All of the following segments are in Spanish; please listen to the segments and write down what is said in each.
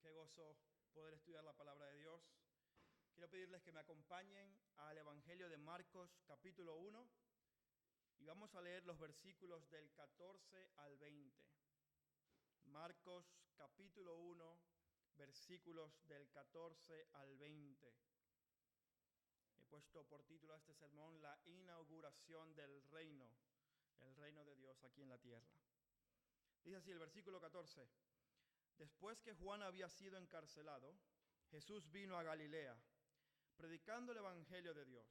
Qué gozo poder estudiar la palabra de Dios. Quiero pedirles que me acompañen al Evangelio de Marcos, capítulo 1, y vamos a leer los versículos del 14 al 20. Marcos, capítulo 1, versículos del 14 al 20. He puesto por título a este sermón la inauguración del reino, el reino de Dios aquí en la tierra. Dice así el versículo 14. Después que Juan había sido encarcelado, Jesús vino a Galilea, predicando el evangelio de Dios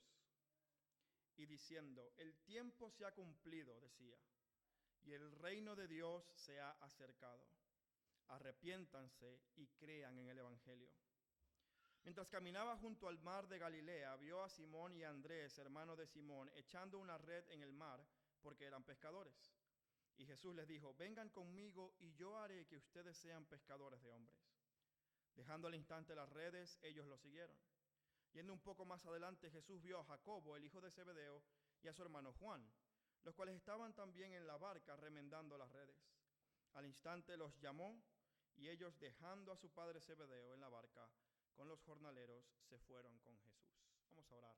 y diciendo: el tiempo se ha cumplido, decía, y el reino de Dios se ha acercado. Arrepiéntanse y crean en el evangelio. Mientras caminaba junto al mar de Galilea, vio a Simón y a Andrés, hermano de Simón, echando una red en el mar porque eran pescadores. Y Jesús les dijo: vengan conmigo y yo haré que ustedes sean pescadores de hombres. Dejando al instante las redes, ellos lo siguieron. Yendo un poco más adelante, Jesús vio a Jacobo, el hijo de Zebedeo, y a su hermano Juan, los cuales estaban también en la barca remendando las redes. Al instante los llamó, y ellos, dejando a su padre Zebedeo en la barca con los jornaleros, se fueron con Jesús. Vamos a orar.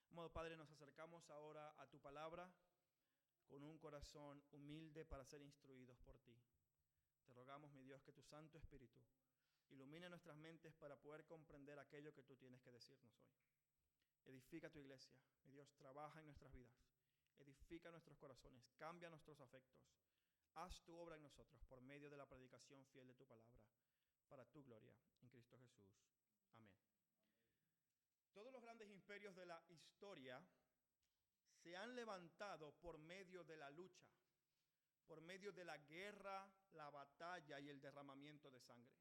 Amado Padre, nos acercamos ahora a tu palabra con un corazón humilde para ser instruidos por ti. Te rogamos, mi Dios, que tu Santo Espíritu ilumine nuestras mentes para poder comprender aquello que tú tienes que decirnos hoy. Edifica tu iglesia, mi Dios, trabaja en nuestras vidas, edifica nuestros corazones, cambia nuestros afectos. Haz tu obra en nosotros por medio de la predicación fiel de tu palabra, para tu gloria, en Cristo Jesús. Amén. Todos los grandes imperios de la historia se han levantado por medio de la lucha, por medio de la guerra, la batalla y el derramamiento de sangre.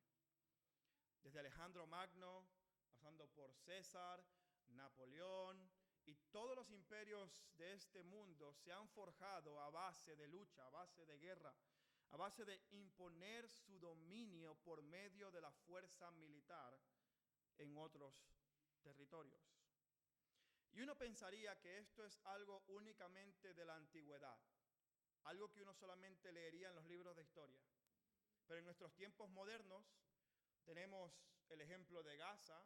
Desde Alejandro Magno, pasando por César, Napoleón y todos los imperios de este mundo se han forjado a base de lucha, a base de guerra, a base de imponer su dominio por medio de la fuerza militar en otros territorios. Y uno pensaría que esto es algo únicamente de la antigüedad, algo que uno solamente leería en los libros de historia. Pero en nuestros tiempos modernos tenemos el ejemplo de Gaza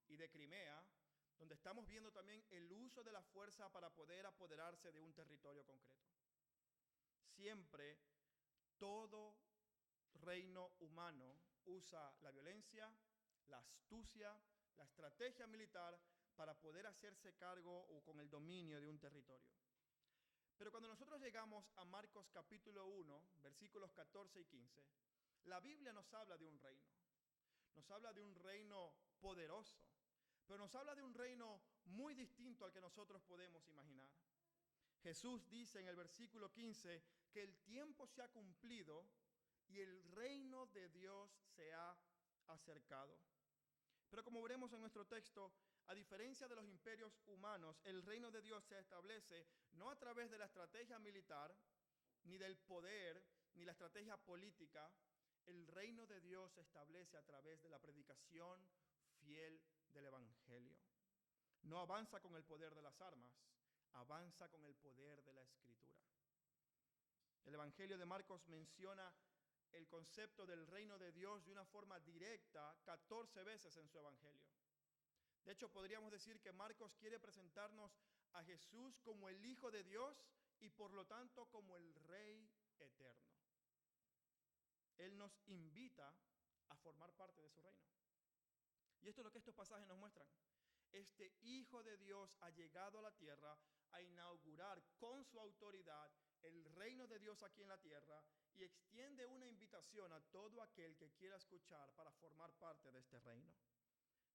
y de Crimea, donde estamos viendo también el uso de la fuerza para poder apoderarse de un territorio concreto. Siempre todo reino humano usa la violencia, la astucia, la estrategia militar para poder hacerse cargo o con el dominio de un territorio. Pero cuando nosotros llegamos a Marcos capítulo 1, versículos 14 y 15, la Biblia nos habla de un reino. Nos habla de un reino poderoso, pero nos habla de un reino muy distinto al que nosotros podemos imaginar. Jesús dice en el versículo 15 que el tiempo se ha cumplido y el reino de Dios se ha acercado. Pero como veremos en nuestro texto, a diferencia de los imperios humanos, el reino de Dios se establece no a través de la estrategia militar, ni del poder, ni la estrategia política. El reino de Dios se establece a través de la predicación fiel del evangelio. No avanza con el poder de las armas, avanza con el poder de la Escritura. El evangelio de Marcos menciona el concepto del reino de Dios de una forma directa 14 veces en su evangelio. De hecho, podríamos decir que Marcos quiere presentarnos a Jesús como el Hijo de Dios y por lo tanto como el Rey eterno. Él nos invita a formar parte de su reino. Y esto es lo que estos pasajes nos muestran. Este Hijo de Dios ha llegado a la tierra a inaugurar con su autoridad el reino de Dios aquí en la tierra y extiende una invitación a todo aquel que quiera escuchar para formar parte de este reino.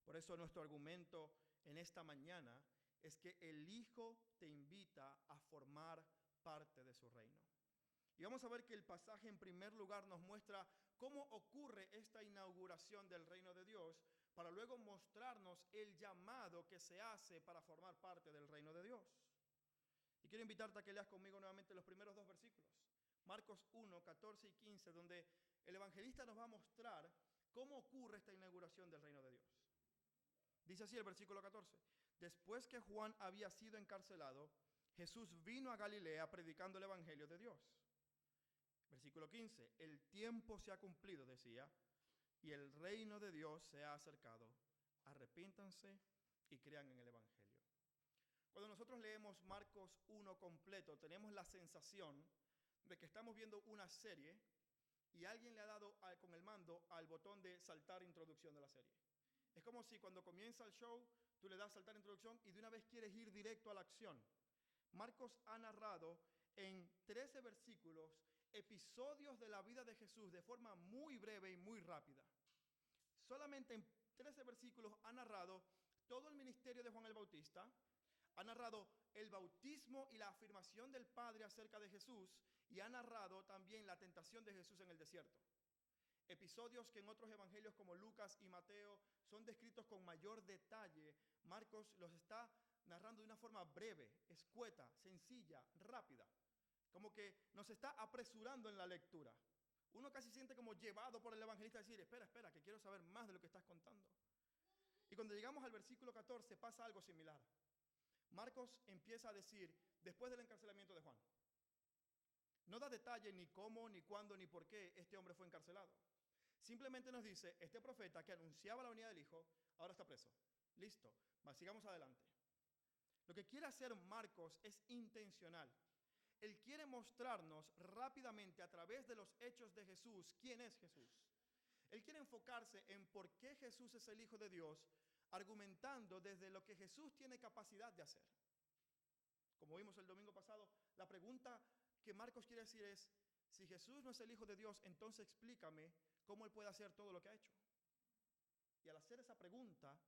Por eso nuestro argumento en esta mañana es que el Hijo te invita a formar parte de su reino. Y vamos a ver que el pasaje en primer lugar nos muestra cómo ocurre esta inauguración del reino de Dios para luego mostrarnos el llamado que se hace para formar parte del reino de Dios. Y quiero invitarte a que leas conmigo nuevamente los primeros dos versículos. Marcos 1, 14 y 15, donde el evangelista nos va a mostrar cómo ocurre esta inauguración del reino de Dios. Dice así el versículo 14. Después que Juan había sido encarcelado, Jesús vino a Galilea predicando el evangelio de Dios. Versículo 15. El tiempo se ha cumplido, decía, y el reino de Dios se ha acercado. Arrepíntanse y crean en el Evangelio. Cuando nosotros leemos Marcos 1 completo, tenemos la sensación de que estamos viendo una serie y alguien le ha dado con el mando al botón de saltar introducción de la serie. Es como si cuando comienza el show, tú le das saltar introducción y de una vez quieres ir directo a la acción. Marcos ha narrado en 13 versículos episodios de la vida de Jesús de forma muy breve y muy rápida. Solamente en 13 versículos ha narrado todo el ministerio de Juan el Bautista, ha narrado el bautismo y la afirmación del Padre acerca de Jesús y ha narrado también la tentación de Jesús en el desierto. Episodios que en otros evangelios como Lucas y Mateo son descritos con mayor detalle. Marcos los está narrando de una forma breve, escueta, sencilla, rápida. Como que nos está apresurando en la lectura. Uno casi siente como llevado por el evangelista a decir, espera, que quiero saber más de lo que estás contando. Y cuando llegamos al versículo 14 pasa algo similar. Marcos empieza a decir, después del encarcelamiento de Juan, no da detalle ni cómo, ni cuándo, ni por qué este hombre fue encarcelado. Simplemente nos dice, este profeta que anunciaba la venida del Hijo, ahora está preso. Listo, sigamos adelante. Lo que quiere hacer Marcos es intencional. Él quiere mostrarnos rápidamente a través de los hechos de Jesús quién es Jesús. Él quiere enfocarse en por qué Jesús es el Hijo de Dios, argumentando desde lo que Jesús tiene capacidad de hacer. Como vimos el domingo pasado, la pregunta que Marcos quiere decir es, si Jesús no es el Hijo de Dios, entonces explícame cómo Él puede hacer todo lo que ha hecho. Y al hacer esa pregunta,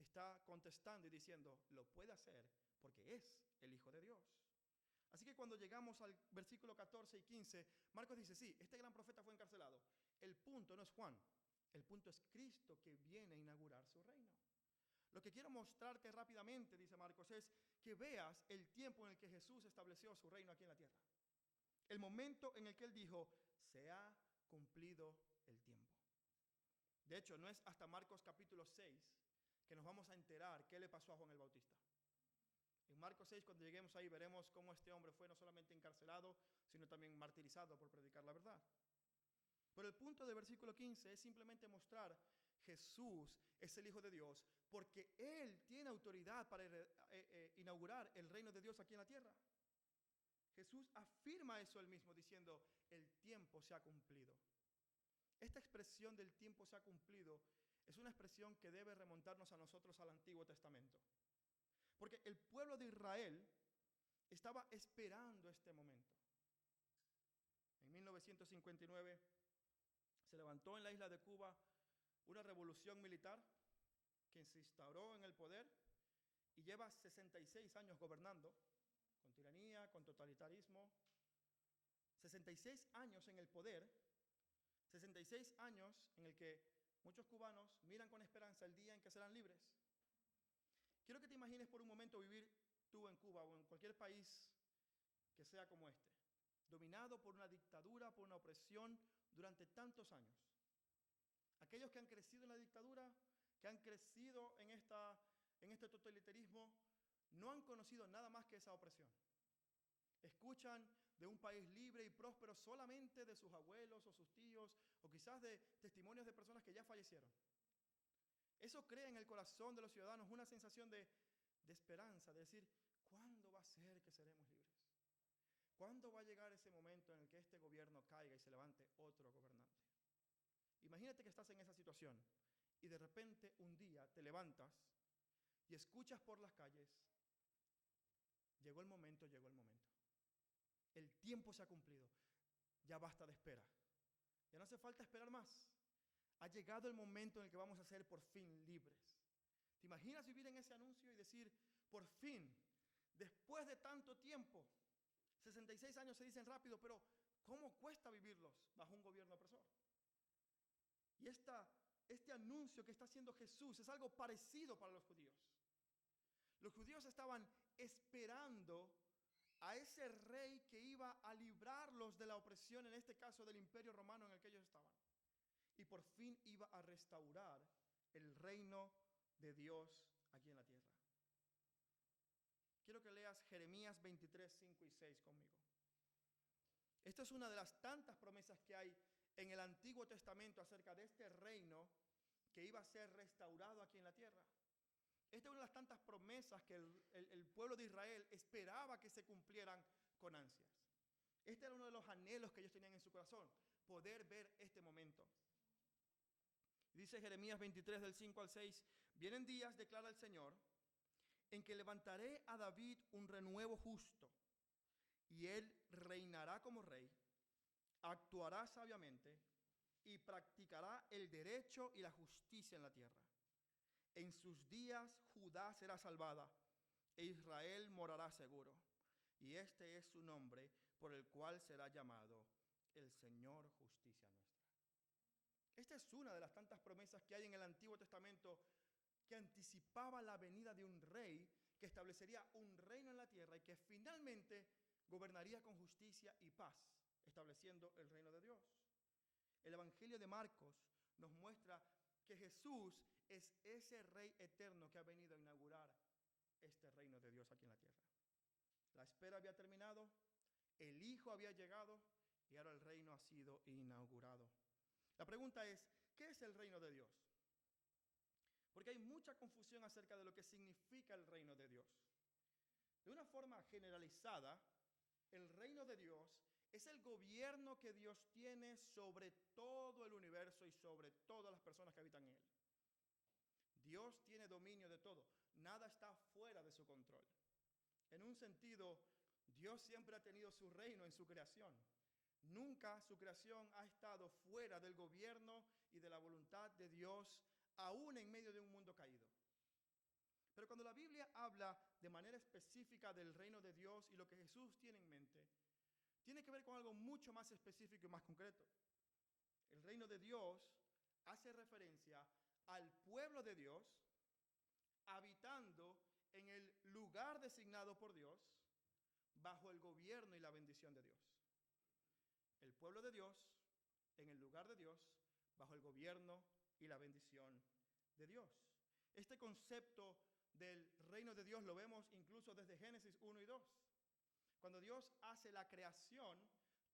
está contestando y diciendo, lo puede hacer porque es el Hijo de Dios. Así que cuando llegamos al versículo 14 y 15, Marcos dice, sí, este gran profeta fue encarcelado. El punto no es Juan, el punto es Cristo que viene a inaugurar su reino. Lo que quiero mostrarte rápidamente, dice Marcos, es que veas el tiempo en el que Jesús estableció su reino aquí en la tierra. El momento en el que Él dijo, se ha cumplido el tiempo. De hecho, no es hasta Marcos capítulo 6 que nos vamos a enterar qué le pasó a Juan el Bautista. En Marcos 6, cuando lleguemos ahí, veremos cómo este hombre fue no solamente encarcelado, sino también martirizado por predicar la verdad. Pero el punto del versículo 15 es simplemente mostrar Jesús es el Hijo de Dios porque Él tiene autoridad para inaugurar el reino de Dios aquí en la tierra. Jesús afirma eso Él mismo diciendo, el tiempo se ha cumplido. Esta expresión del tiempo se ha cumplido es una expresión que debe remontarnos a nosotros al Antiguo Testamento. Porque el pueblo de Israel estaba esperando este momento. En 1959 se levantó en la isla de Cuba una revolución militar que se instauró en el poder y lleva 66 años gobernando, con tiranía, con totalitarismo. 66 años en el poder, 66 años en el que muchos cubanos miran con esperanza el día en que serán libres. Quiero que te imagines por un momento vivir tú en Cuba o en cualquier país que sea como este, dominado por una dictadura, por una opresión durante tantos años. Aquellos que han crecido en la dictadura, que han crecido en este totalitarismo, no han conocido nada más que esa opresión. Escuchan de un país libre y próspero solamente de sus abuelos o sus tíos, o quizás de testimonios de personas que ya fallecieron. Eso crea en el corazón de los ciudadanos una sensación de esperanza, de decir, ¿cuándo va a ser que seremos libres? ¿Cuándo va a llegar ese momento en el que este gobierno caiga y se levante otro gobernante? Imagínate que estás en esa situación y de repente un día te levantas y escuchas por las calles, llegó el momento. El tiempo se ha cumplido, ya basta de espera. Ya no hace falta esperar más. Ha llegado el momento en el que vamos a ser por fin libres. ¿Te imaginas vivir en ese anuncio y decir, por fin, después de tanto tiempo, 66 años se dicen rápido, pero ¿cómo cuesta vivirlos bajo un gobierno opresor? Y este anuncio que está haciendo Jesús es algo parecido para los judíos. Los judíos estaban esperando a ese rey que iba a librarlos de la opresión, en este caso del imperio romano en el que ellos estaban. Y por fin iba a restaurar el reino de Dios aquí en la tierra. Quiero que leas Jeremías 23, 5 y 6 conmigo. Esta es una de las tantas promesas que hay en el Antiguo Testamento acerca de este reino que iba a ser restaurado aquí en la tierra. Esta es una de las tantas promesas que el pueblo de Israel esperaba que se cumplieran con ansias. Este era uno de los anhelos que ellos tenían en su corazón, poder ver este momento. Dice Jeremías 23 del 5 al 6, vienen días, declara el Señor, en que levantaré a David un renuevo justo, y él reinará como rey, actuará sabiamente y practicará el derecho y la justicia en la tierra. En sus días Judá será salvada e Israel morará seguro. Y este es su nombre por el cual será llamado el Señor Justicia Nuestra. Esta es una de las tantas promesas que hay en el Antiguo Testamento que anticipaba la venida de un rey que establecería un reino en la tierra y que finalmente gobernaría con justicia y paz, estableciendo el reino de Dios. El Evangelio de Marcos nos muestra que Jesús es ese rey eterno que ha venido a inaugurar este reino de Dios aquí en la tierra. La espera había terminado, el Hijo había llegado y ahora el reino ha sido inaugurado. La pregunta es, ¿qué es el reino de Dios? Porque hay mucha confusión acerca de lo que significa el reino de Dios. De una forma generalizada, el reino de Dios es el gobierno que Dios tiene sobre todo el universo y sobre todas las personas que habitan en él. Dios tiene dominio de todo. Nada está fuera de su control. En un sentido, Dios siempre ha tenido su reino en su creación. Nunca su creación ha estado fuera del gobierno y de la voluntad de Dios, aún en medio de un mundo caído. Pero cuando la Biblia habla de manera específica del reino de Dios y lo que Jesús tiene en mente, tiene que ver con algo mucho más específico y más concreto. El reino de Dios hace referencia al pueblo de Dios habitando en el lugar designado por Dios bajo el gobierno y la bendición de Dios. El pueblo de Dios en el lugar de Dios bajo el gobierno y la bendición de Dios. Este concepto del reino de Dios lo vemos incluso desde Génesis 1 y 2. Cuando Dios hace la creación,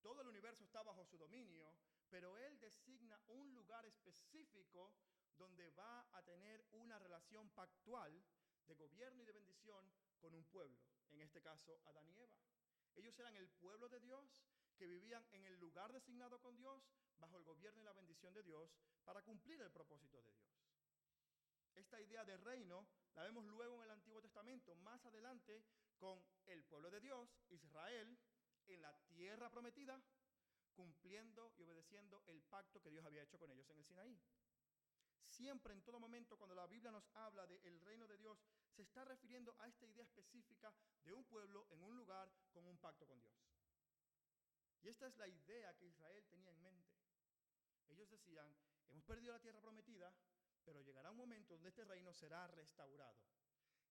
todo el universo está bajo su dominio, pero Él designa un lugar específico donde va a tener una relación pactual de gobierno y de bendición con un pueblo, en este caso Adán y Eva. Ellos eran el pueblo de Dios que vivían en el lugar designado con Dios, bajo el gobierno y la bendición de Dios, para cumplir el propósito de Dios. Esta idea de reino la vemos luego en el Antiguo Testamento, más adelante con el pueblo de Dios, Israel, en la tierra prometida, cumpliendo y obedeciendo el pacto que Dios había hecho con ellos en el Sinaí. Siempre, en todo momento, cuando la Biblia nos habla del reino de Dios, se está refiriendo a esta idea específica de un pueblo en un lugar con un pacto con Dios. Y esta es la idea que Israel tenía en mente. Ellos decían, hemos perdido la tierra prometida, pero llegará un momento donde este reino será restaurado.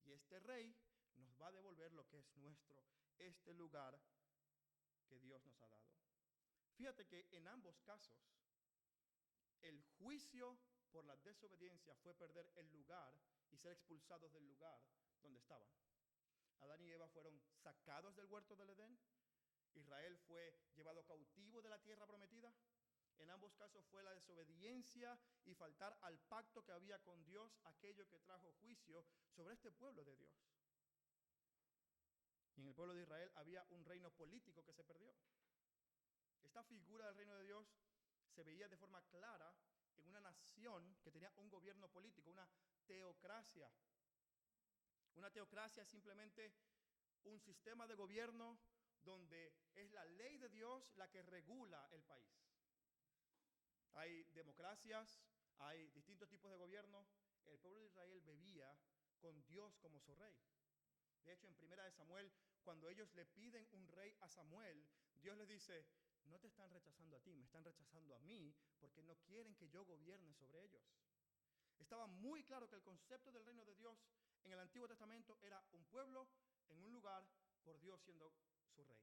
Y este rey nos va a devolver lo que es nuestro, este lugar que Dios nos ha dado. Fíjate que en ambos casos, el juicio por la desobediencia fue perder el lugar y ser expulsados del lugar donde estaban. Adán y Eva fueron sacados del huerto del Edén. Israel fue llevado cautivo de la tierra prometida. En ambos casos fue la desobediencia y faltar al pacto que había con Dios, aquello que trajo juicio sobre este pueblo de Dios. Y en el pueblo de Israel había un reino político que se perdió. Esta figura del reino de Dios se veía de forma clara en una nación que tenía un gobierno político, una teocracia. Una teocracia es simplemente un sistema de gobierno donde es la ley de Dios la que regula el país. Hay democracias, hay distintos tipos de gobierno. El pueblo de Israel vivía con Dios como su rey. De hecho, en 1 Samuel, cuando ellos le piden un rey a Samuel, Dios les dice, no te están rechazando a ti, me están rechazando a mí, porque no quieren que yo gobierne sobre ellos. Estaba muy claro que el concepto del reino de Dios en el Antiguo Testamento era un pueblo en un lugar por Dios siendo su rey.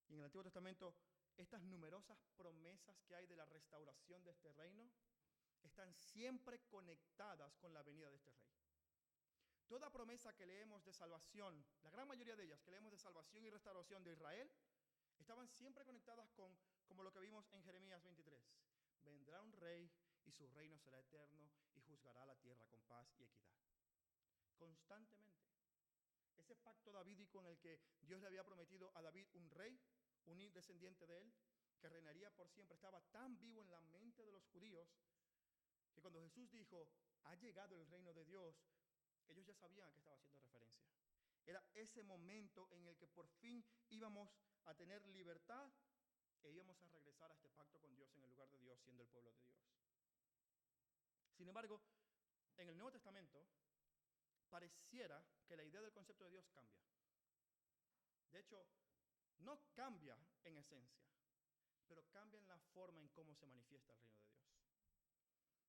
Y en el Antiguo Testamento, estas numerosas promesas que hay de la restauración de este reino están siempre conectadas con la venida de este rey. Toda promesa que leemos de salvación, la gran mayoría de ellas que leemos de salvación y restauración de Israel, estaban siempre conectadas con como lo que vimos en Jeremías 23. Vendrá un rey y su reino será eterno y juzgará la tierra con paz y equidad. Constantemente. Ese pacto davídico en el que Dios le había prometido a David un rey, un descendiente de él, que reinaría por siempre, estaba tan vivo en la mente de los judíos que cuando Jesús dijo, ha llegado el reino de Dios, ellos ya sabían a qué estaba haciendo referencia. Era ese momento en el que por fin íbamos a tener libertad e íbamos a regresar a este pacto con Dios en el lugar de Dios, siendo el pueblo de Dios. Sin embargo, en el Nuevo Testamento pareciera que la idea del concepto de Dios cambia. De hecho, no cambia en esencia, pero cambia en la forma en cómo se manifiesta el reino de Dios.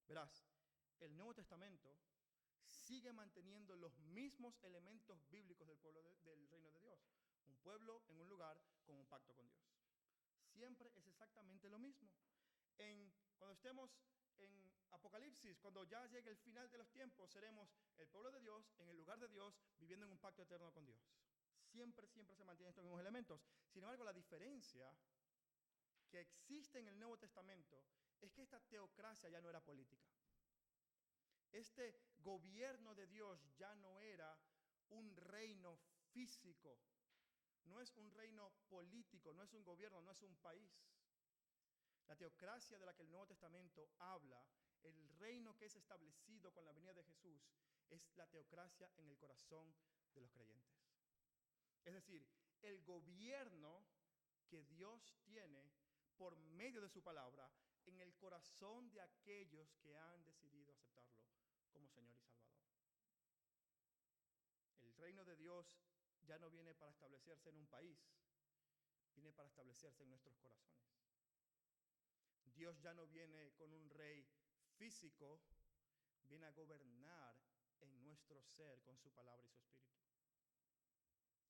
Verás, el Nuevo Testamento sigue manteniendo los mismos elementos bíblicos del pueblo del reino de Dios. Un pueblo en un lugar con un pacto con Dios. Siempre es exactamente lo mismo. Cuando estemos en Apocalipsis, cuando ya llegue el final de los tiempos, seremos el pueblo de Dios en el lugar de Dios, viviendo en un pacto eterno con Dios. Siempre se mantienen estos mismos elementos. Sin embargo, la diferencia que existe en el Nuevo Testamento es que esta teocracia ya no era política. Este gobierno de Dios ya no era un reino físico, no es un reino político, no es un gobierno, no es un país. La teocracia de la que el Nuevo Testamento habla, el reino que es establecido con la venida de Jesús, es la teocracia en el corazón de los creyentes. Es decir, el gobierno que Dios tiene por medio de su palabra en el corazón de aquellos que han decidido aceptarlo como Señor y Salvador. El reino de Dios ya no viene para establecerse en un país, viene para establecerse en nuestros corazones. Dios ya no viene con un rey físico, viene a gobernar en nuestro ser con su palabra y su espíritu.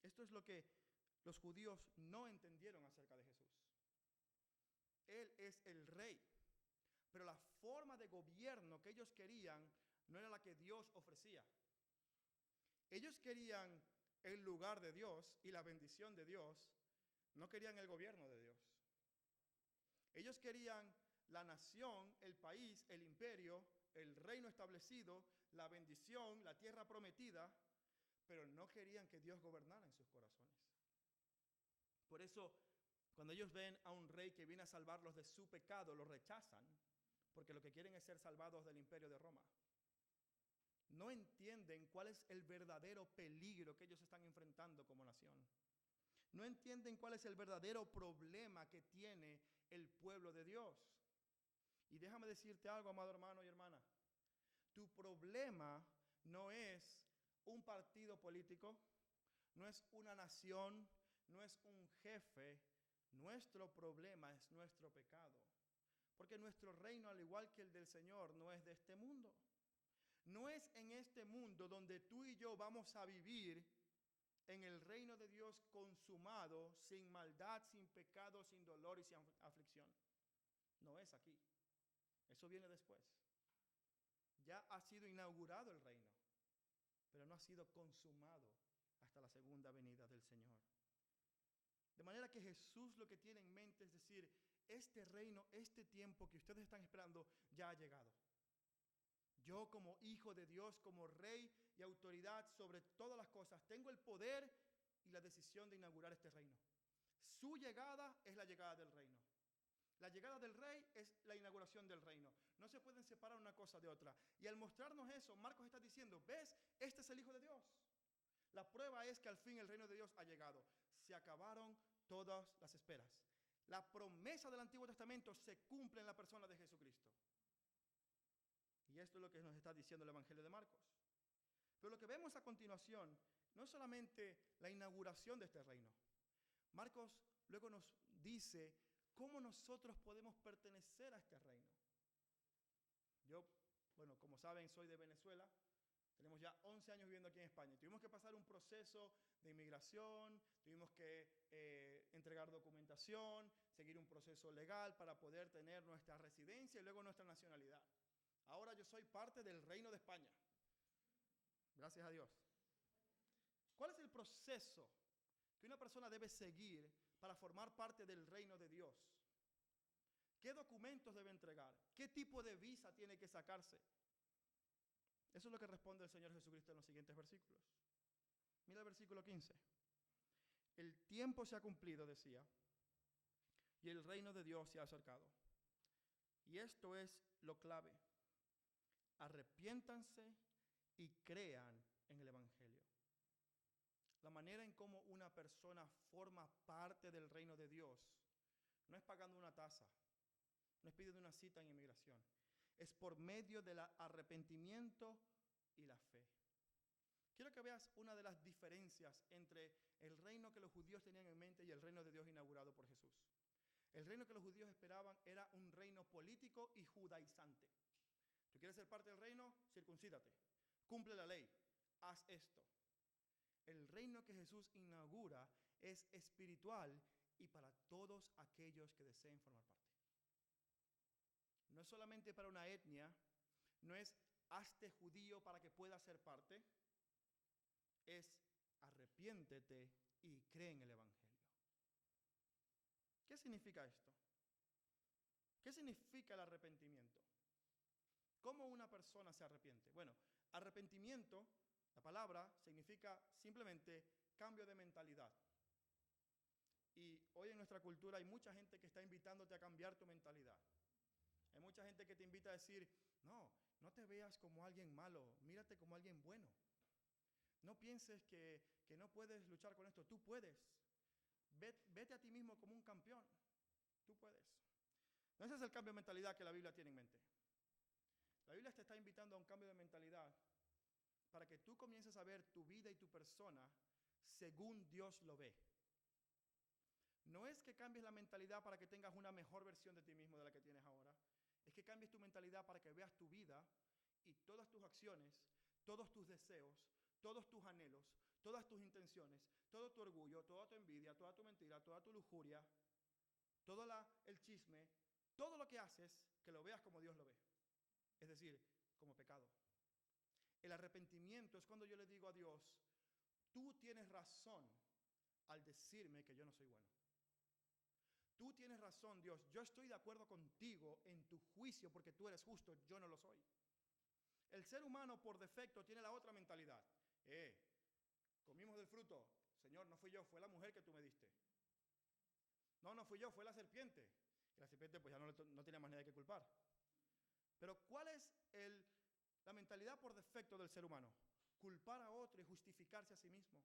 Esto es lo que los judíos no entendieron acerca de Jesús. Él es el rey, pero la forma de gobierno que ellos querían no era la que Dios ofrecía. Ellos querían el lugar de Dios y la bendición de Dios, no querían el gobierno de Dios. Ellos querían la nación, el país, el imperio, el reino establecido, la bendición, la tierra prometida, pero no querían que Dios gobernara en sus corazones. Por eso, cuando ellos ven a un rey que viene a salvarlos de su pecado, lo rechazan, porque lo que quieren es ser salvados del imperio de Roma. No entienden cuál es el verdadero peligro que ellos están enfrentando como nación. No entienden cuál es el verdadero problema que tiene el pueblo de Dios. Y déjame decirte algo, amado hermano y hermana. Tu problema no es un partido político, no es una nación, no es un jefe. Nuestro problema es nuestro pecado. Porque nuestro reino, al igual que el del Señor, no es de este mundo. No es en este mundo donde tú y yo vamos a vivir en el reino de Dios consumado, sin maldad, sin pecado, sin dolor y sin aflicción. No es aquí. Eso viene después. Ya ha sido inaugurado el reino, pero no ha sido consumado hasta la segunda venida del Señor. De manera que Jesús lo que tiene en mente es decir, este reino, este tiempo que ustedes están esperando, ya ha llegado. Yo como hijo de Dios, como rey y autoridad sobre todas las cosas, tengo el poder y la decisión de inaugurar este reino. Su llegada es la llegada del reino. La llegada del rey es la inauguración del reino. No se pueden separar una cosa de otra. Y al mostrarnos eso, Marcos está diciendo, ¿ves? Este es el Hijo de Dios. La prueba es que al fin el reino de Dios ha llegado. Se acabaron todas las esperas. La promesa del Antiguo Testamento se cumple en la persona de Jesucristo. Y esto es lo que nos está diciendo el Evangelio de Marcos. Pero lo que vemos a continuación no es solamente la inauguración de este reino. Marcos luego nos dice cómo nosotros podemos pertenecer a este reino. Yo, como saben, soy de Venezuela. Tenemos ya 11 años viviendo aquí en España. Tuvimos que pasar un proceso de inmigración, tuvimos que entregar documentación, seguir un proceso legal para poder tener nuestra residencia y luego nuestra nacionalidad. Ahora yo soy parte del reino de España. Gracias a Dios. ¿Cuál es el proceso que una persona debe seguir para formar parte del reino de Dios? ¿Qué documentos debe entregar? ¿Qué tipo de visa tiene que sacarse? Eso es lo que responde el Señor Jesucristo en los siguientes versículos. Mira el versículo 15. El tiempo se ha cumplido, decía, y el reino de Dios se ha acercado. Y esto es lo clave. Arrepiéntanse y crean en el Evangelio. La manera en cómo una persona forma parte del reino de Dios no es pagando una tasa, no es pidiendo una cita en inmigración, es por medio del arrepentimiento y la fe. Quiero que veas una de las diferencias entre el reino que los judíos tenían en mente y el reino de Dios inaugurado por Jesús. El reino que los judíos esperaban era un reino político y judaizante. ¿Tú quieres ser parte del reino? Circuncídate, cumple la ley, haz esto. El reino que Jesús inaugura es espiritual y para todos aquellos que deseen formar parte. No es solamente para una etnia, no es hazte judío para que puedas ser parte, es arrepiéntete y cree en el Evangelio. ¿Qué significa esto? ¿Qué significa el arrepentimiento? ¿Cómo una persona se arrepiente? Bueno, arrepentimiento, la palabra, significa simplemente cambio de mentalidad. Y hoy en nuestra cultura hay mucha gente que está invitándote a cambiar tu mentalidad. Hay mucha gente que te invita a decir, no te veas como alguien malo, mírate como alguien bueno. No pienses que no puedes luchar con esto, tú puedes. Vete a ti mismo como un campeón, tú puedes. No, ese es el cambio de mentalidad que la Biblia tiene en mente. La Biblia te está invitando a un cambio de mentalidad para que tú comiences a ver tu vida y tu persona según Dios lo ve. No es que cambies la mentalidad para que tengas una mejor versión de ti mismo de la que tienes ahora. Es que cambies tu mentalidad para que veas tu vida y todas tus acciones, todos tus deseos, todos tus anhelos, todas tus intenciones, todo tu orgullo, toda tu envidia, toda tu mentira, toda tu lujuria, todo el chisme, todo lo que haces, que lo veas como Dios lo ve. Es decir, como pecado. El arrepentimiento es cuando yo le digo a Dios, tú tienes razón al decirme que yo no soy bueno. Tú tienes razón, Dios, yo estoy de acuerdo contigo en tu juicio porque tú eres justo, yo no lo soy. El ser humano por defecto tiene la otra mentalidad. Comimos del fruto, Señor, no fui yo, fue la mujer que tú me diste. No fui yo, fue la serpiente. Y la serpiente pues ya no tenía más nadie que culpar. Pero ¿cuál es la mentalidad por defecto del ser humano? Culpar a otro y justificarse a sí mismo.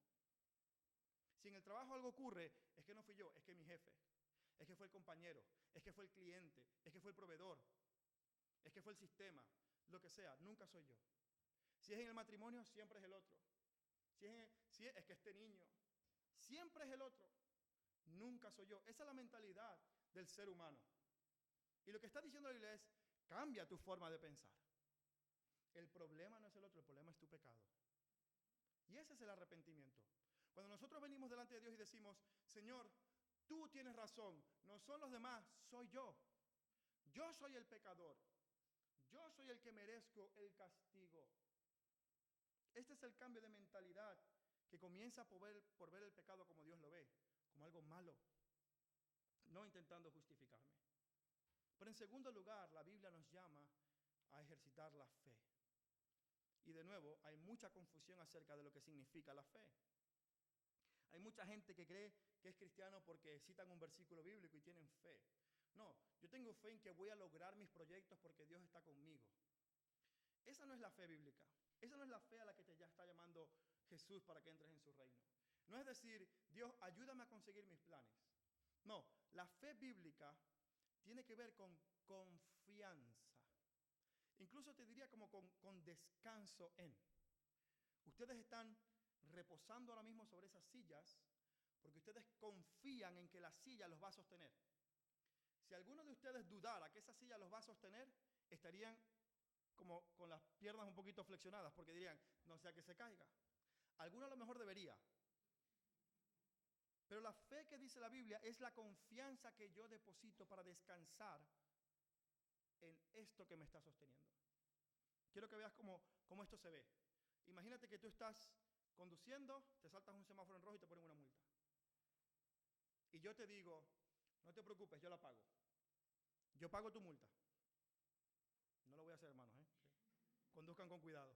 Si en el trabajo algo ocurre, es que no fui yo, es que mi jefe, es que fue el compañero, es que fue el cliente, es que fue el proveedor, es que fue el sistema, lo que sea, nunca soy yo. Si es en el matrimonio, siempre es el otro. Si es que este niño, siempre es el otro, nunca soy yo. Esa es la mentalidad del ser humano. Y lo que está diciendo la Biblia es, cambia tu forma de pensar. El problema no es el otro, el problema es tu pecado. Y ese es el arrepentimiento. Cuando nosotros venimos delante de Dios y decimos, Señor, tú tienes razón, no son los demás, soy yo. Yo soy el pecador. Yo soy el que merezco el castigo. Este es el cambio de mentalidad que comienza por ver el pecado como Dios lo ve, como algo malo, no intentando justificarme. Pero en segundo lugar, la Biblia nos llama a ejercitar la fe. Y de nuevo, hay mucha confusión acerca de lo que significa la fe. Hay mucha gente que cree que es cristiano porque citan un versículo bíblico y tienen fe. No, yo tengo fe en que voy a lograr mis proyectos porque Dios está conmigo. Esa no es la fe bíblica. Esa no es la fe a la que te ya está llamando Jesús para que entres en su reino. No es decir, Dios, ayúdame a conseguir mis planes. No, la fe bíblica tiene que ver con confianza. Incluso te diría como con descanso en. Ustedes están reposando ahora mismo sobre esas sillas porque ustedes confían en que la silla los va a sostener. Si alguno de ustedes dudara que esa silla los va a sostener, estarían como con las piernas un poquito flexionadas porque dirían, no sea que se caiga. Alguno a lo mejor debería. Pero la fe que dice la Biblia es la confianza que yo deposito para descansar en esto que me está sosteniendo. Quiero que veas cómo esto se ve. Imagínate que tú estás conduciendo, te saltas un semáforo en rojo y te ponen una multa. Y yo te digo, no te preocupes, yo la pago. Yo pago tu multa. No lo voy a hacer, hermanos, ¿eh? Conduzcan con cuidado.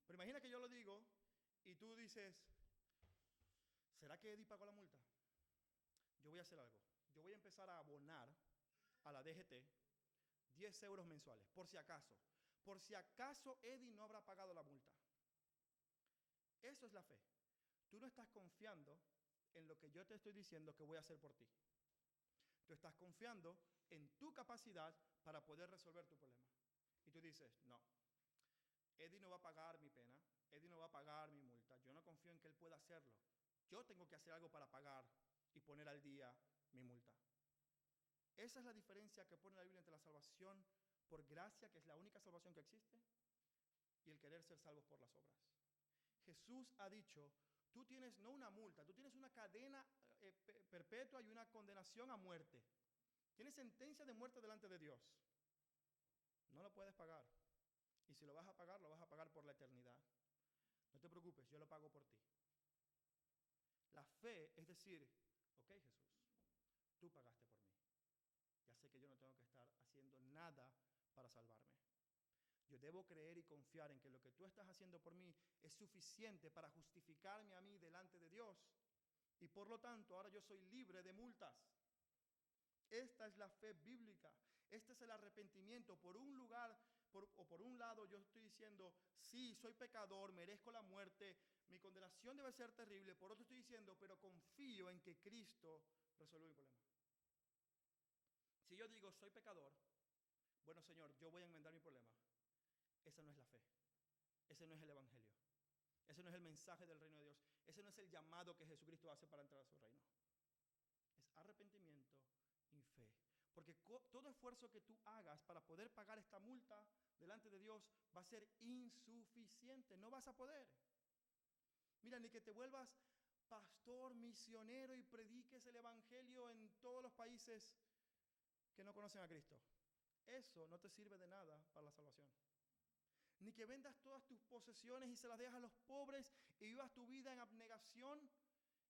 Pero imagina que yo lo digo y tú dices, ¿será que Eddie pagó la multa? Yo voy a hacer algo. Yo voy a empezar a abonar a la DGT 10 euros mensuales, por si acaso. Por si acaso Eddie no habrá pagado la multa. Eso es la fe. Tú no estás confiando en lo que yo te estoy diciendo que voy a hacer por ti. Tú estás confiando en tu capacidad para poder resolver tu problema. Y tú dices, no, Eddie no va a pagar mi pena, Eddie no va a pagar mi multa, yo no confío en que él pueda hacerlo. Yo tengo que hacer algo para pagar y poner al día mi multa. Esa es la diferencia que pone la Biblia entre la salvación por gracia, que es la única salvación que existe, y el querer ser salvos por las obras. Jesús ha dicho, tú tienes no una multa, tú tienes una cadena perpetua y una condenación a muerte. Tienes sentencia de muerte delante de Dios. No lo puedes pagar. Y si lo vas a pagar por la eternidad. No te preocupes, yo lo pago por ti. La fe es decir, ok, Jesús, tú pagaste por mí. Ya sé que yo no tengo que estar haciendo nada para salvarme. Yo debo creer y confiar en que lo que tú estás haciendo por mí es suficiente para justificarme a mí delante de Dios. Y por lo tanto, ahora yo soy libre de multas. Esta es la fe bíblica. Este es el arrepentimiento. Por un lado, yo estoy diciendo, sí, soy pecador, merezco la muerte, mi condenación debe ser terrible. Por otro estoy diciendo, pero confío en que Cristo resuelve mi problema. Si yo digo, soy pecador, bueno, Señor, yo voy a enmendar mi problema. Esa no es la fe. Ese no es el evangelio. Ese no es el mensaje del reino de Dios. Ese no es el llamado que Jesucristo hace para entrar a su reino. Es arrepentimiento y fe. Porque todo esfuerzo que tú hagas para poder pagar esta multa delante de Dios va a ser insuficiente. No vas a poder. Mira, ni que te vuelvas pastor, misionero y prediques el evangelio en todos los países que no conocen a Cristo. Eso no te sirve de nada para la salvación. Ni que vendas todas tus posesiones y se las dejas a los pobres y vivas tu vida en abnegación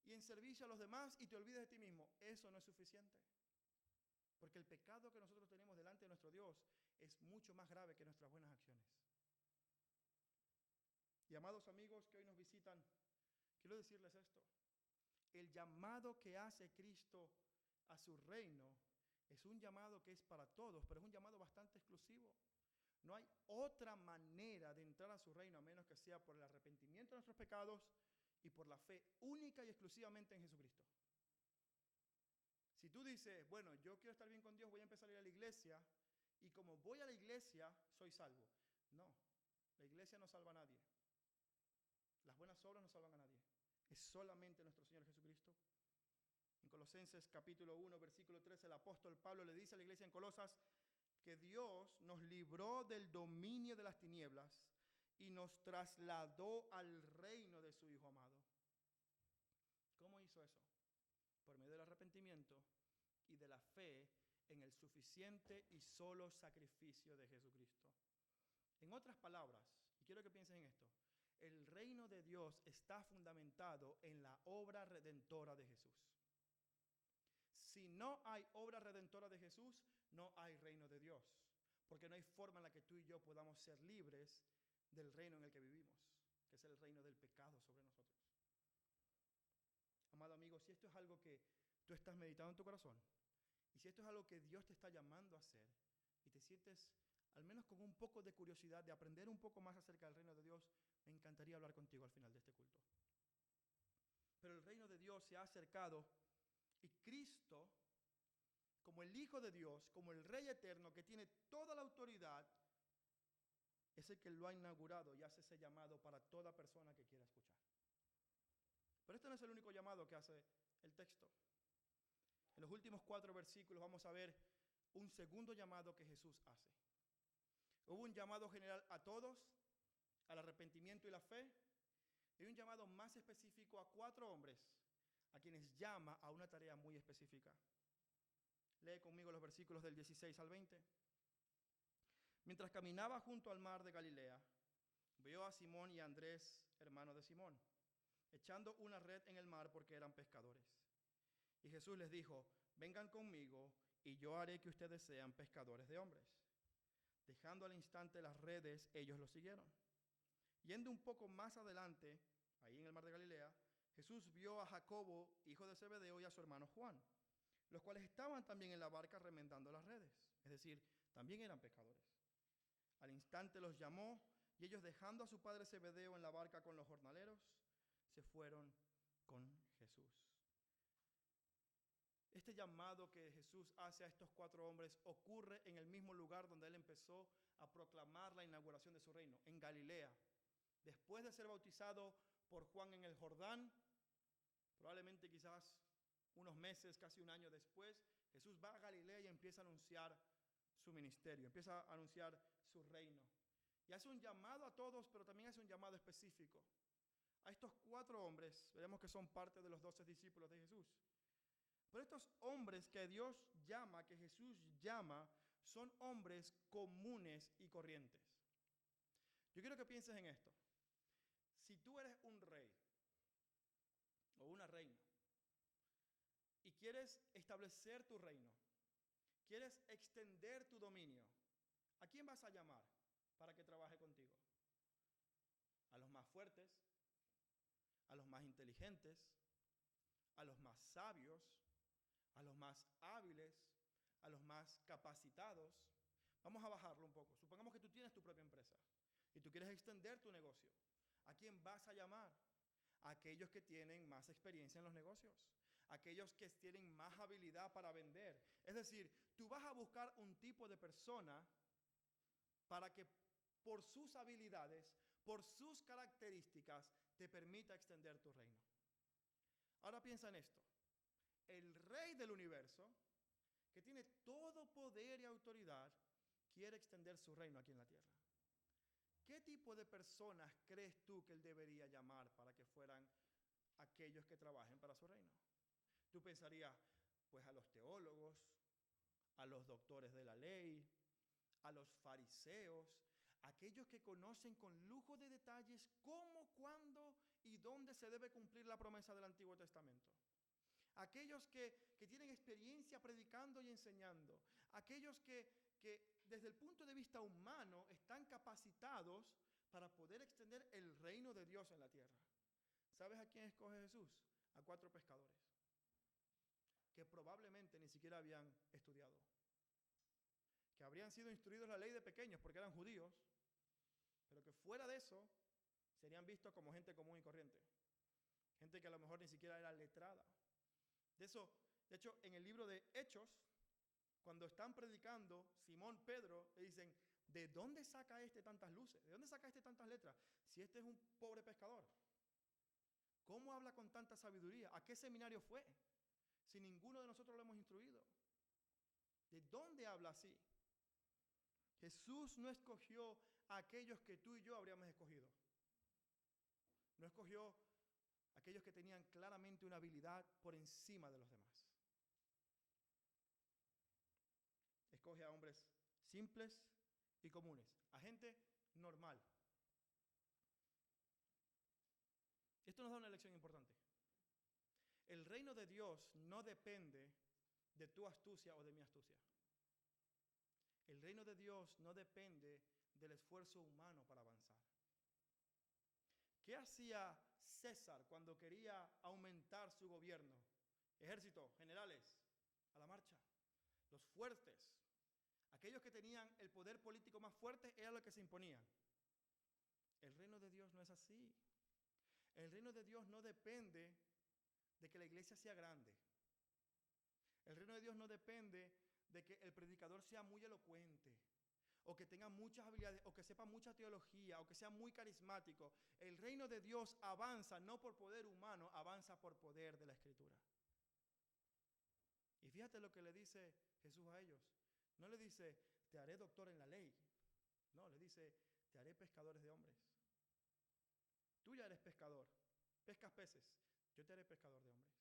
y en servicio a los demás y te olvides de ti mismo. Eso no es suficiente. Porque el pecado que nosotros tenemos delante de nuestro Dios es mucho más grave que nuestras buenas acciones. Y amados amigos que hoy nos visitan, quiero decirles esto. El llamado que hace Cristo a su reino es un llamado que es para todos, pero es un llamado bastante exclusivo. No hay otra manera de entrar a su reino a menos que sea por el arrepentimiento de nuestros pecados y por la fe única y exclusivamente en Jesucristo. Si tú dices, bueno, yo quiero estar bien con Dios, voy a empezar a ir a la iglesia y como voy a la iglesia, soy salvo. No, la iglesia no salva a nadie. Las buenas obras no salvan a nadie. Es solamente nuestro Señor Jesucristo. En Colosenses capítulo 1, versículo 13, el apóstol Pablo le dice a la iglesia en Colosas que Dios nos libró del dominio de las tinieblas y nos trasladó al reino de su Hijo amado. ¿Cómo hizo eso? Por medio del arrepentimiento y de la fe en el suficiente y solo sacrificio de Jesucristo. En otras palabras, y quiero que piensen en esto, el reino de Dios está fundamentado en la obra redentora de Jesús. Si no hay obra redentora de Jesús, no hay reino de Dios, porque no hay forma en la que tú y yo podamos ser libres del reino en el que vivimos, que es el reino del pecado sobre nosotros. Amado amigo, si esto es algo que tú estás meditando en tu corazón, y si esto es algo que Dios te está llamando a hacer, y te sientes al menos con un poco de curiosidad de aprender un poco más acerca del reino de Dios, me encantaría hablar contigo al final de este culto. Pero el reino de Dios se ha acercado y Cristo, como el Hijo de Dios, como el Rey eterno que tiene toda la autoridad, es el que lo ha inaugurado y hace ese llamado para toda persona que quiera escuchar. Pero este no es el único llamado que hace el texto. En los últimos 4 versículos vamos a ver un segundo llamado que Jesús hace. Hubo un llamado general a todos, al arrepentimiento y la fe, y un llamado más específico a 4 hombres, a quienes llama a una tarea muy específica. Lee conmigo los versículos del 16 al 20. Mientras caminaba junto al mar de Galilea, vio a Simón y a Andrés, hermanos de Simón, echando una red en el mar porque eran pescadores. Y Jesús les dijo, vengan conmigo y yo haré que ustedes sean pescadores de hombres. Dejando al instante las redes, ellos lo siguieron. Yendo un poco más adelante, ahí en el mar de Galilea, Jesús vio a Jacobo, hijo de Zebedeo, y a su hermano Juan, los cuales estaban también en la barca remendando las redes, es decir, también eran pescadores. Al instante los llamó, y ellos, dejando a su padre Zebedeo en la barca con los jornaleros, se fueron con Jesús. Este llamado que Jesús hace a estos 4 hombres ocurre en el mismo lugar donde él empezó a proclamar la inauguración de su reino, en Galilea. Después de ser bautizado por Juan en el Jordán, probablemente quizás unos meses, casi un año después, Jesús va a Galilea y empieza a anunciar su ministerio, empieza a anunciar su reino. Y hace un llamado a todos, pero también hace un llamado específico. A estos 4 hombres, veremos que son parte de los 12 discípulos de Jesús. Pero estos hombres que Dios llama, que Jesús llama, son hombres comunes y corrientes. Yo quiero que pienses en esto. Si tú eres un rey o una reina y quieres establecer tu reino, quieres extender tu dominio, ¿a quién vas a llamar para que trabaje contigo? ¿A los más fuertes? ¿A los más inteligentes? ¿A los más sabios? ¿A los más hábiles? ¿A los más capacitados? Vamos a bajarlo un poco. Supongamos que tú tienes tu propia empresa y tú quieres extender tu negocio. ¿A quién vas a llamar? A aquellos que tienen más experiencia en los negocios, aquellos que tienen más habilidad para vender. Es decir, tú vas a buscar un tipo de persona para que por sus habilidades, por sus características, te permita extender tu reino. Ahora piensa en esto. El rey del universo, que tiene todo poder y autoridad, quiere extender su reino aquí en la tierra. ¿Qué tipo de personas crees tú que él debería llamar para que fueran aquellos que trabajen para su reino? Tú pensarías, pues, a los teólogos, a los doctores de la ley, a los fariseos, aquellos que conocen con lujo de detalles cómo, cuándo y dónde se debe cumplir la promesa del Antiguo Testamento. Aquellos que tienen experiencia predicando y enseñando. Aquellos que desde el punto de vista humano están capacitados para poder extender el reino de Dios en la tierra. ¿Sabes a quién escoge Jesús? A 4 pescadores que probablemente ni siquiera habían estudiado, que habrían sido instruidos en la ley de pequeños porque eran judíos, pero que fuera de eso serían vistos como gente común y corriente, gente que a lo mejor ni siquiera era letrada. De hecho, en el libro de Hechos, cuando están predicando, Simón, Pedro, le dicen, ¿de dónde saca este tantas luces? ¿De dónde saca este tantas letras? Si este es un pobre pescador. ¿Cómo habla con tanta sabiduría? ¿A qué seminario fue? Si ninguno de nosotros lo hemos instruido. ¿De dónde habla así? Jesús no escogió a aquellos que tú y yo habríamos escogido. No escogió a aquellos que tenían claramente una habilidad por encima de los demás. Escoge a hombres simples y comunes, a gente normal. Esto nos da una lección importante. El reino de Dios no depende de tu astucia o de mi astucia. El reino de Dios no depende del esfuerzo humano para avanzar. ¿Qué hacía César cuando quería aumentar su gobierno? Ejército, generales, a la marcha. Los fuertes, aquellos que tenían el poder político más fuerte, era lo que se imponían. El reino de Dios no es así. El reino de Dios no depende de que la iglesia sea grande. El reino de Dios no depende de que el predicador sea muy elocuente, o que tenga muchas habilidades, o que sepa mucha teología, o que sea muy carismático. El reino de Dios avanza no por poder humano, avanza por poder de la Escritura. Y fíjate lo que le dice Jesús a ellos. No le dice, te haré doctor en la ley. No, le dice, te haré pescadores de hombres. Tú ya eres pescador, pescas peces, yo te haré pescador de hombres.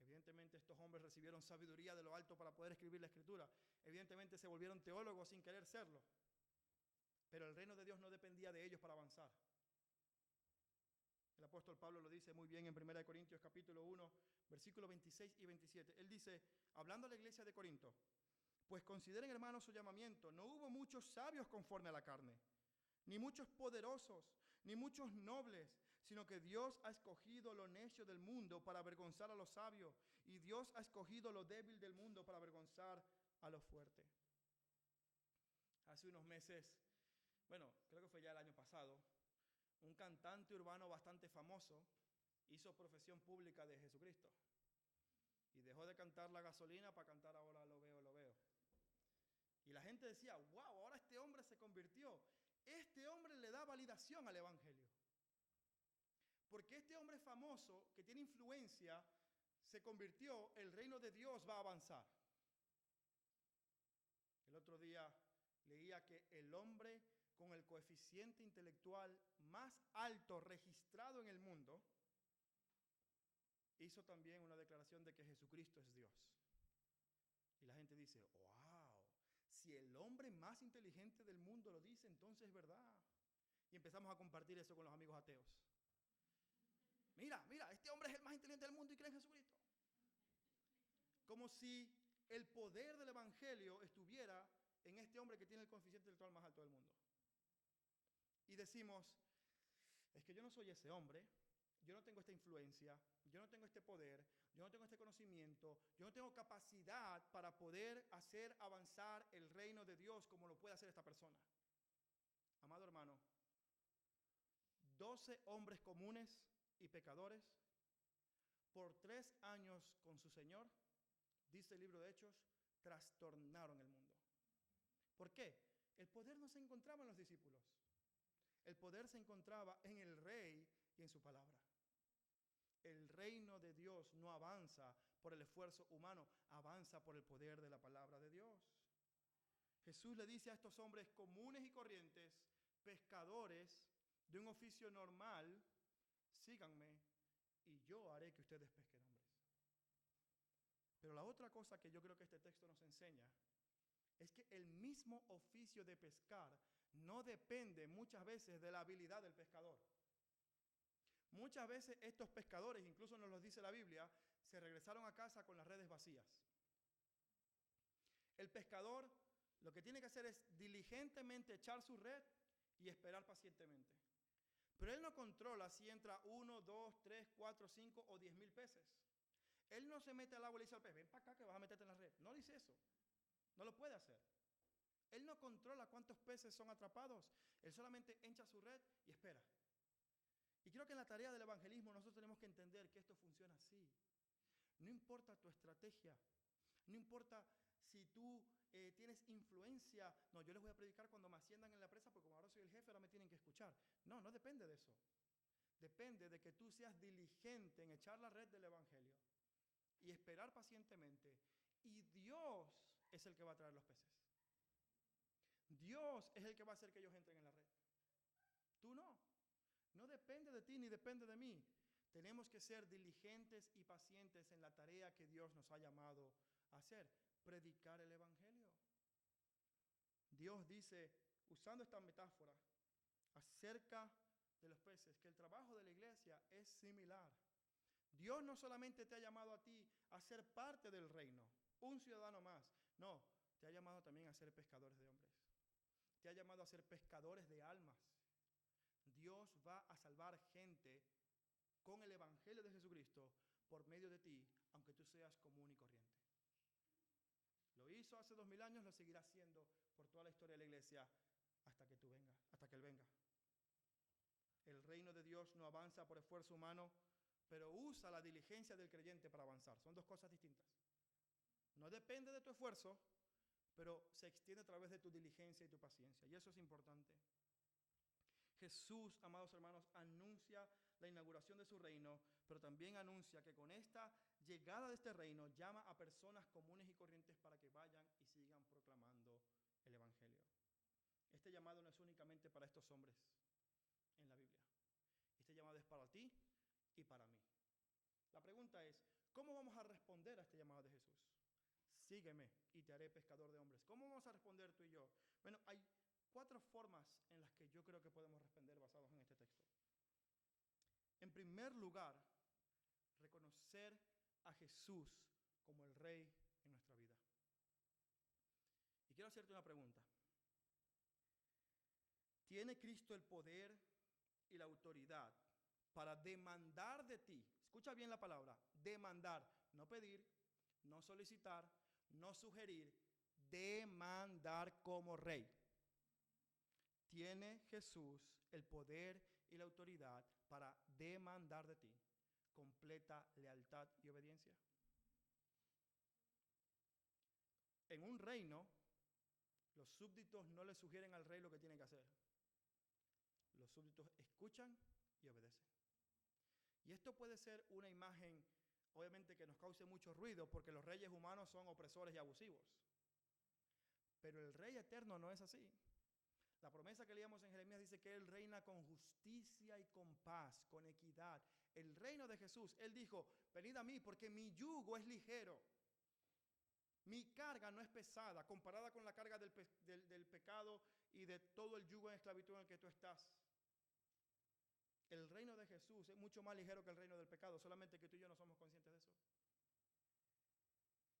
Evidentemente estos hombres recibieron sabiduría de lo alto para poder escribir la Escritura. Evidentemente se volvieron teólogos sin querer serlo. Pero el reino de Dios no dependía de ellos para avanzar. El apóstol Pablo lo dice muy bien en 1 Corintios capítulo 1, versículos 26 y 27. Él dice, hablando a la iglesia de Corinto, pues consideren, hermanos, su llamamiento. No hubo muchos sabios conforme a la carne, ni muchos poderosos, ni muchos nobles, sino que Dios ha escogido lo necio del mundo para avergonzar a los sabios, y Dios ha escogido lo débil del mundo para avergonzar a los fuertes. Hace unos meses, bueno, creo que fue ya el año pasado, un cantante urbano bastante famoso hizo profesión pública de Jesucristo y dejó de cantar La Gasolina para cantar Ahora lo veo, lo veo. Y la gente decía, wow, ahora este hombre se convirtió. Este hombre le da validación al evangelio. Porque este hombre famoso, que tiene influencia, se convirtió, el reino de Dios va a avanzar. El otro día leía que el hombre con el coeficiente intelectual más alto registrado en el mundo hizo también una declaración de que Jesucristo es Dios. Y la gente dice, wow, si el hombre más inteligente del mundo lo dice, entonces es verdad. Y empezamos a compartir eso con los amigos ateos. Mira, este hombre es el más inteligente del mundo y cree en Jesucristo. Como si el poder del evangelio estuviera en este hombre que tiene el coeficiente intelectual más alto del mundo. Y decimos, es que yo no soy ese hombre, yo no tengo esta influencia, yo no tengo este poder, yo no tengo este conocimiento, yo no tengo capacidad para poder hacer avanzar el reino de Dios como lo puede hacer esta persona. Amado hermano, 12 hombres comunes y pecadores, por 3 años con su Señor, dice el libro de Hechos, trastornaron el mundo. ¿Por qué? El poder no se encontraba en los discípulos. El poder se encontraba en el Rey y en su palabra. El reino de Dios no avanza por el esfuerzo humano, avanza por el poder de la palabra de Dios. Jesús le dice a estos hombres comunes y corrientes, pescadores de un oficio normal, síganme y yo haré que ustedes pesquen hombres. Pero la otra cosa que yo creo que este texto nos enseña es que el mismo oficio de pescar no depende muchas veces de la habilidad del pescador. Muchas veces estos pescadores, incluso nos lo dice la Biblia, se regresaron a casa con las redes vacías. El pescador lo que tiene que hacer es diligentemente echar su red y esperar pacientemente. Pero él no controla si entra 1, 2, 3, 4, 5 o 10,000 peces. Él no se mete al agua y le dice al pez, ven para acá que vas a meterte en la red. No dice eso. No lo puede hacer. Él no controla cuántos peces son atrapados. Él solamente echa su red y espera. Y creo que en la tarea del evangelismo nosotros tenemos que entender que esto funciona así. No importa tu estrategia, no importa si tú tienes influencia. No, yo les voy a predicar cuando me asciendan en la presa porque como ahora soy el jefe, ahora me tienen que escuchar. No, no depende de eso. Depende de que tú seas diligente en echar la red del evangelio y esperar pacientemente. Y Dios es el que va a traer los peces. Dios es el que va a hacer que ellos entren en la red. Tú no. No depende de ti ni depende de mí. Tenemos que ser diligentes y pacientes en la tarea que Dios nos ha llamado a hacer, predicar el evangelio. Dios dice, usando esta metáfora, acerca de los peces, que el trabajo de la iglesia es similar. Dios no solamente te ha llamado a ti a ser parte del reino, un ciudadano más. No, te ha llamado también a ser pescadores de hombres. Te ha llamado a ser pescadores de almas. Dios va a salvar gente con el evangelio de Jesucristo por medio de ti, aunque tú seas común y corriente. Lo hizo hace 2000 años, lo seguirá haciendo por toda la historia de la iglesia hasta que tú vengas, hasta que Él venga. El reino de Dios no avanza por esfuerzo humano, pero usa la diligencia del creyente para avanzar. Son dos cosas distintas. No depende de tu esfuerzo, pero se extiende a través de tu diligencia y tu paciencia. Y eso es importante. Jesús, amados hermanos, anuncia la inauguración de su reino, pero también anuncia que con esta llegada de este reino llama a personas comunes y corrientes para que vayan y sigan proclamando el evangelio. Este llamado no es únicamente para estos hombres en la Biblia. Este llamado es para ti y para mí. La pregunta es, ¿cómo vamos a responder a este llamado de Jesús? Sígueme y te haré pescador de hombres. ¿Cómo vamos a responder tú y yo? Bueno, hay 4 formas en las que yo creo que podemos responder basados en este texto. En primer lugar, reconocer a Jesús como el Rey en nuestra vida. Y quiero hacerte una pregunta. ¿Tiene Cristo el poder y la autoridad para demandar de ti? Escucha bien la palabra, demandar, no pedir, no solicitar, no sugerir, demandar como rey. ¿Tiene Jesús el poder y la autoridad para demandar de ti completa lealtad y obediencia? En un reino, los súbditos no le sugieren al rey lo que tiene que hacer. Los súbditos escuchan y obedecen. Y esto puede ser una imagen, obviamente, que nos cause mucho ruido, porque los reyes humanos son opresores y abusivos. Pero el Rey eterno no es así. La promesa que leíamos en Jeremías dice que Él reina con justicia y con paz, con equidad. El reino de Jesús, Él dijo, venid a mí porque mi yugo es ligero. Mi carga no es pesada comparada con la carga del pecado y de todo el yugo en esclavitud en el que tú estás. El reino de Jesús es mucho más ligero que el reino del pecado, solamente que tú y yo no somos conscientes de eso.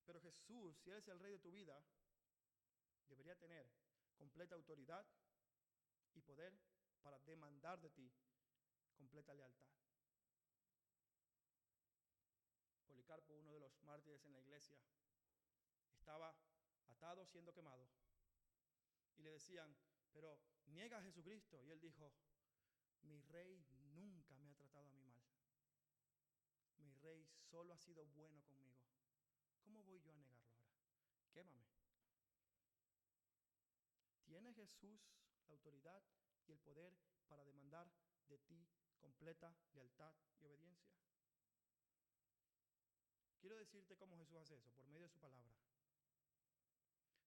Pero Jesús, si Él es el Rey de tu vida, debería tener completa autoridad y poder para demandar de ti completa lealtad. Policarpo, uno de los mártires en la iglesia, estaba atado siendo quemado. Y le decían, pero niega a Jesucristo. Y él dijo, mi rey nunca me ha tratado a mí mal. Mi rey solo ha sido bueno conmigo. ¿Cómo voy yo a negarlo ahora? Quémame. ¿Tiene Jesús la autoridad y el poder para demandar de ti completa lealtad y obediencia? Quiero decirte cómo Jesús hace eso, por medio de su palabra.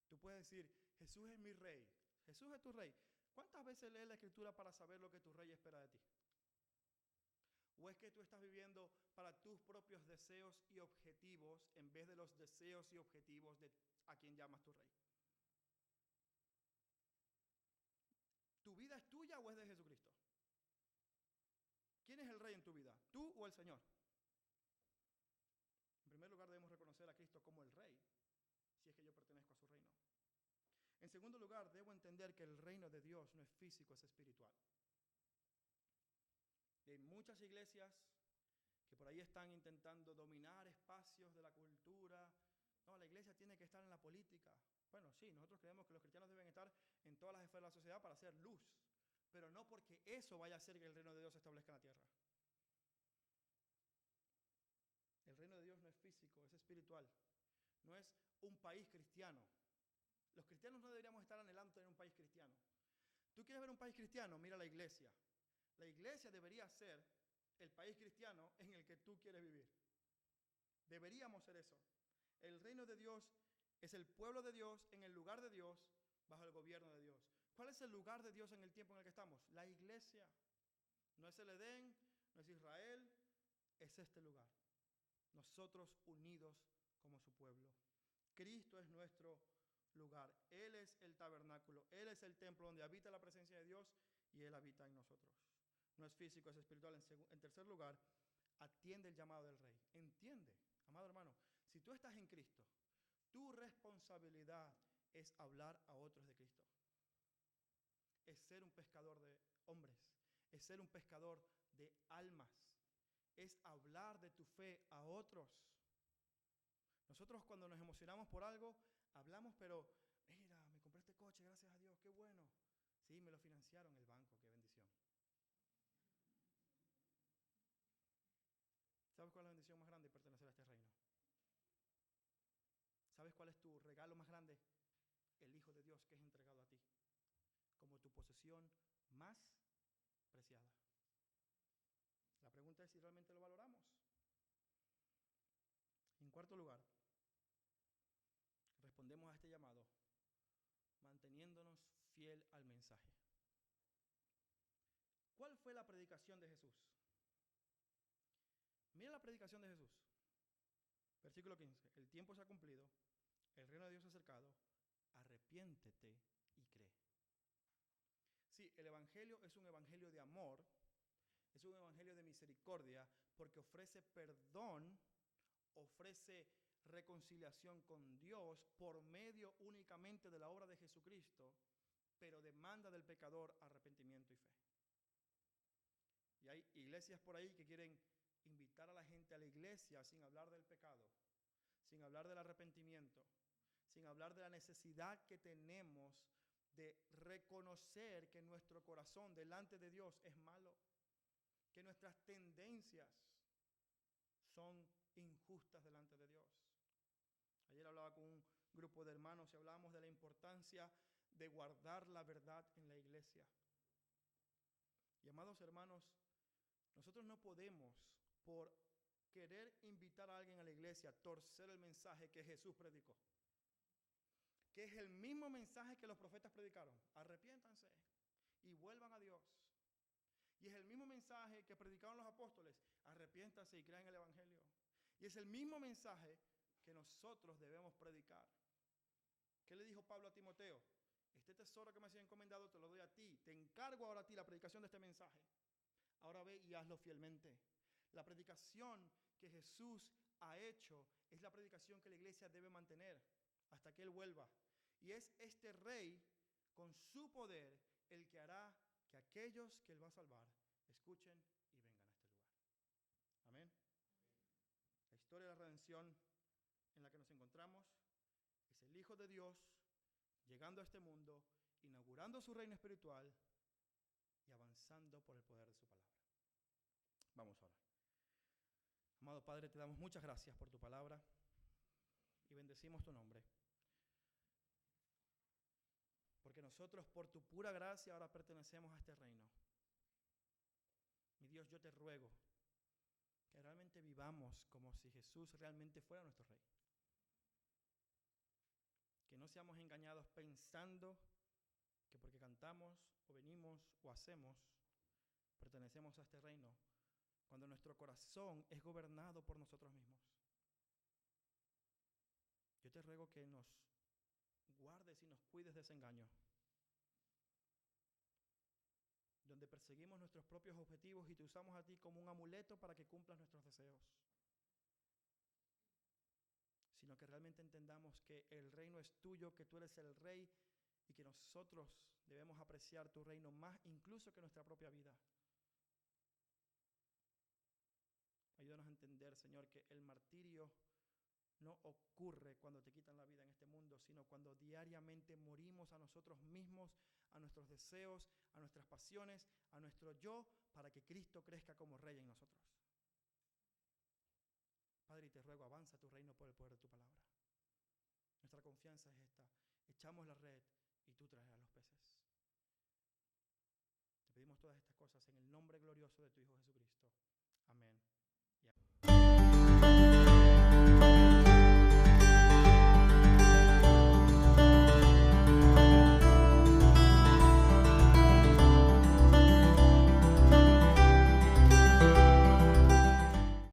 Tú puedes decir, Jesús es mi rey, Jesús es tu rey. ¿Cuántas veces lees la Escritura para saber lo que tu rey espera de ti? ¿O es que tú estás viviendo para tus propios deseos y objetivos en vez de los deseos y objetivos de a quien llamas tu rey? ¿Tu vida es tuya o es de Jesucristo? ¿Quién es el rey en tu vida? ¿Tú o el Señor? En primer lugar, debemos reconocer a Cristo como el rey, si es que yo pertenezco a su reino. En segundo lugar, debo entender que el reino de Dios no es físico, es espiritual. Y hay muchas iglesias que por ahí están intentando dominar espacios de la cultura. No, la iglesia tiene que estar en la política. Bueno, sí, nosotros creemos que los cristianos deben estar en todas las esferas de la sociedad para hacer luz, pero no porque eso vaya a hacer que el reino de Dios se establezca en la tierra. El reino de Dios no es físico, es espiritual. No es un país cristiano. Los cristianos no deberíamos estar anhelando tener un país cristiano. ¿Tú quieres ver un país cristiano? Mira la iglesia. La iglesia debería ser el país cristiano en el que tú quieres vivir. Deberíamos ser eso. El reino de Dios es el pueblo de Dios en el lugar de Dios, bajo el gobierno de Dios. ¿Cuál es el lugar de Dios en el tiempo en el que estamos? La iglesia. No es el Edén, no es Israel, es este lugar. Nosotros unidos como su pueblo. Cristo es nuestro lugar. Él es el tabernáculo. Él es el templo donde habita la presencia de Dios y Él habita en nosotros. No es físico, es espiritual. En tercer lugar, atiende el llamado del Rey. Entiende, amado hermano, si tú estás en Cristo, tu responsabilidad es hablar a otros de Cristo. Es ser un pescador de hombres. Es ser un pescador de almas. Es hablar de tu fe a otros. Nosotros cuando nos emocionamos por algo, hablamos, pero mira, me compré este coche, gracias a Dios, qué bueno. Sí, me lo financiaron el banco, qué bendición. ¿Sabes cuál es la bendición más grande? Pertenecer a este reino. ¿Sabes cuál es tu regalo más grande? El Hijo de Dios que es entregado a ti como tu posesión más preciada. La pregunta es si realmente lo valoramos. En cuarto lugar, respondemos a este llamado manteniéndonos fiel al mensaje. ¿Cuál fue la predicación de Jesús? Mira la predicación de Jesús. Versículo 15. El tiempo se ha cumplido, el reino de Dios se ha acercado, arrepiéntete y cree. Sí, el evangelio es un evangelio de amor, es es un evangelio de misericordia porque ofrece perdón, ofrece reconciliación con Dios por medio únicamente de la obra de Jesucristo, pero demanda del pecador arrepentimiento y fe. Y hay iglesias por ahí que quieren invitar a la gente a la iglesia sin hablar del pecado, sin hablar del arrepentimiento, sin hablar de la necesidad que tenemos de reconocer que nuestro corazón delante de Dios es malo, que nuestras tendencias son injustas delante de Dios. Ayer hablaba con un grupo de hermanos y hablábamos de la importancia de guardar la verdad en la iglesia. Y amados hermanos, nosotros no podemos, por querer invitar a alguien a la iglesia, torcer el mensaje que Jesús predicó, que es el mismo mensaje que los profetas predicaron. Arrepiéntanse y vuelvan a Dios. Y es el mismo mensaje que predicaron los apóstoles. Arrepiéntanse y crean el evangelio. Y es el mismo mensaje que nosotros debemos predicar. ¿Qué le dijo Pablo a Timoteo? Este tesoro que me has encomendado te lo doy a ti. Te encargo ahora a ti la predicación de este mensaje. Ahora ve y hazlo fielmente. La predicación que Jesús ha hecho es la predicación que la iglesia debe mantener hasta que Él vuelva. Y es este rey con su poder el que hará que aquellos que Él va a salvar escuchen y vengan a este lugar. Amén. La historia de la redención en la que nos encontramos es el Hijo de Dios llegando a este mundo, inaugurando su reino espiritual y avanzando por el poder de su palabra. Vamos a orar. Amado Padre, te damos muchas gracias por tu palabra y bendecimos tu nombre. Porque nosotros, por tu pura gracia, ahora pertenecemos a este reino. Mi Dios, yo te ruego que realmente vivamos como si Jesús realmente fuera nuestro Rey. Que no seamos engañados pensando que porque cantamos o venimos o hacemos, pertenecemos a este reino, cuando nuestro corazón es gobernado por nosotros mismos. Yo te ruego que nos guardes y nos cuides de ese engaño, donde perseguimos nuestros propios objetivos y te usamos a ti como un amuleto para que cumplas nuestros deseos, sino que realmente entendamos que el reino es tuyo, que tú eres el rey y que nosotros debemos apreciar tu reino más incluso que nuestra propia vida. Ayúdanos a entender, Señor, que el martirio no ocurre cuando te quitan la vida en este mundo, sino cuando diariamente morimos a nosotros mismos, a nuestros deseos, a nuestras pasiones, a nuestro yo, para que Cristo crezca como Rey en nosotros. Padre, y te ruego, avanza tu reino por el poder de tu palabra. Nuestra confianza es esta. Echamos la red y tú traerás los peces. Te pedimos todas estas cosas en el nombre glorioso de tu Hijo Jesucristo. Amén.